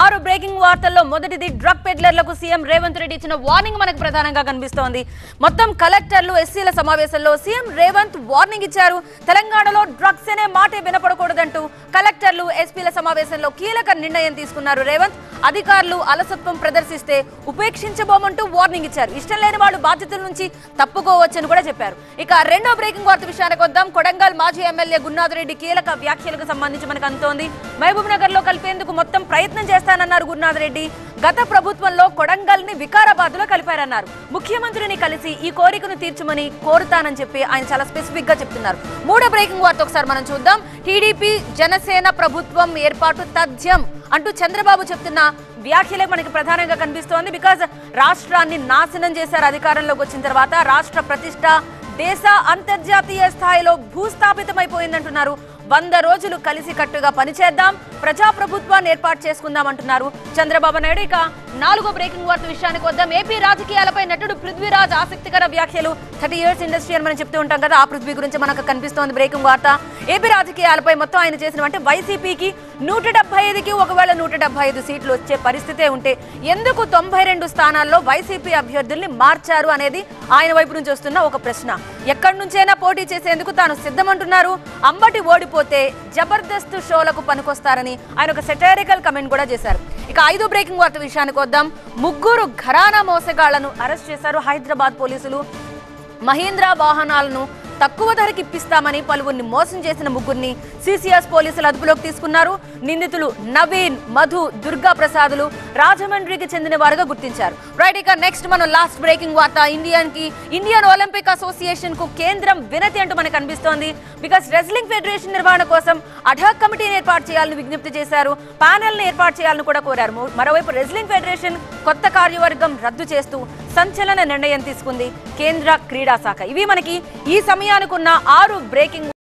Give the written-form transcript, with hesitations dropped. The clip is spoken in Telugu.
ఆరు బ్రేకింగ్ వార్తల్లో మొదటిది డ్రగ్ పెడ్లర్లకు సీఎం రేవంత్ రెడ్డి ఇచ్చిన వార్నింగ్ మనకు ప్రధానంగా కనిపిస్తోంది. మొత్తం కలెక్టర్లు ఎస్సీల సమావేశంలో సీఎం రేవంత్ వార్నింగ్ ఇచ్చారు. తెలంగాణలో డ్రగ్స్ అనే మాటే వినపడకూడదంటూ కలెక్టర్లు ఎస్పీల సమావేశంలో కీలక నిర్ణయం తీసుకున్నారు రేవంత్. అధికారులు అలసత్వం ప్రదర్శిస్తే ఉపేక్షించబోమంటూ వార్నింగ్ ఇచ్చారు. ఇష్టం లేని వాళ్ళు బాధ్యతల నుంచి తప్పుకోవచ్చని కూడా చెప్పారు. ఇక రెండో బ్రేకింగ్ వార్త విషయానికి వద్దాం. కొడంగల్ మాజీ ఎమ్మెల్యే గురునాథ్ రెడ్డి కీలక వ్యాఖ్యలకు సంబంధించి మనకు అందుతోంది. మహబూబ్ నగర్ లో కలిపేందుకు మొత్తం ప్రయత్నం చేస్తానన్నారు గురునాథ్ రెడ్డి. గత ప్రభుత్వంలో కొడంగల్ ని వికారాబాద్ లో కలిపారన్నారు. ముఖ్యమంత్రిని కలిసి ఈ కోరికను తీర్చమని కోరుతానని చెప్పి ఆయన చాలా స్పెసిఫిక్ గా చెప్తున్నారు. మూడో బ్రేకింగ్ వార్త ఒకసారి మనం చూద్దాం. టీడీపీ జనసేన ప్రభుత్వం ఏర్పాటు తథ్యం అంటూ చంద్రబాబు చెప్తున్న వ్యాఖ్యలే మనకి ప్రధానంగా కనిపిస్తోంది. బికాజ్ రాష్ట్రాన్ని నాశనం చేశారు అధికారంలోకి వచ్చిన తర్వాత. రాష్ట్ర ప్రతిష్ట దేశ అంతర్జాతీయ స్థాయిలో భూస్థాపితమైపోయిందంటున్నారు. 100 రోజులు కలిసికట్టుగా పనిచేద్దాం, ప్రజాప్రభుత్వాన్ని ఏర్పాటు చేసుకుందాం అంటున్నారు చంద్రబాబు నాయుడు. ఇక నాలుగో బ్రేకింగ్ వార్త విషయానికి వద్దాం. ఏపీ రాజకీయాలపై నటుడు పృథ్వీరాజ్ ఆసక్తికర వ్యాఖ్యలు. 30 years ఇండస్ట్రీ అని మనం చెప్తూ ఉంటాం కదా, ఆ పృథ్వీ గురించి మనకు కనిపిస్తోంది బ్రేకింగ్ వార్త. ఏపీ రాజకీయాలపై మొత్తం ఆయన చేసిన అంటే వైసీపీకి 175కి ఒకవేళ 175 సీట్లు వచ్చే పరిస్థితే ఉంటే ఎందుకు 92 స్థానాల్లో వైసీపీ అభ్యర్థుల్ని మార్చారు అనేది ఆయన వైపు నుంచి వస్తున్న ఒక ప్రశ్న. ఎక్కడి నుంచైనా పోటీ చేసేందుకు తాను సిద్ధమంటున్నారు. అంబటి ఓడిపోతే జబర్దస్త్ షోలకు పనికొస్తారని ఆయన ఒక సెటైరికల్ కమెంట్ కూడా చేశారు. ఇక ఐదో బ్రేకింగ్ వార్త విషయానికి వద్దాం. 3 ఘరానా మోసగాళ్లను అరెస్ట్ చేశారు హైదరాబాద్ పోలీసులు. మహీంద్రా వాహనాలను తక్కువ ధరకి ఇప్పిస్తామని పలువురిని మోసం చేసిన 3 సిసిఎస్ పోలీసులు అదుపులోకి తీసుకున్నారు. నిందితులు నవీన్, మధు, దుర్గా ప్రసాదులు రాజమండ్రికి చెందిన వారుగా గుర్తించారు. రైట్, ఇక నెక్స్ట్ మనం లాస్ట్ బ్రేకింగ్ వార్త. ఇండియన్ ఒలింపిక్ అసోసియేషన్ కు కేంద్రం వినతి అంటూ మనకు కనిపిస్తోంది. బికాస్ రెజ్లింగ్ ఫెడరేషన్ నిర్వహణ కోసం అడ్హాక్ కమిటీని ఏర్పాటు చేయాలని విజ్ఞప్తి చేశారు. ప్యానెల్ ని ఏర్పాటు చేయాలని కూడా కోరారు. మరోవైపు రెజ్లింగ్ ఫెడరేషన్ కొత్త కార్యవర్గం రద్దు చేస్తూ సంచలన నిర్ణయం తీసుకుంది కేంద్ర క్రీడా శాఖ. ఇవి మనకి ఈ సమయానికి ఉన్న 6 బ్రేకింగ్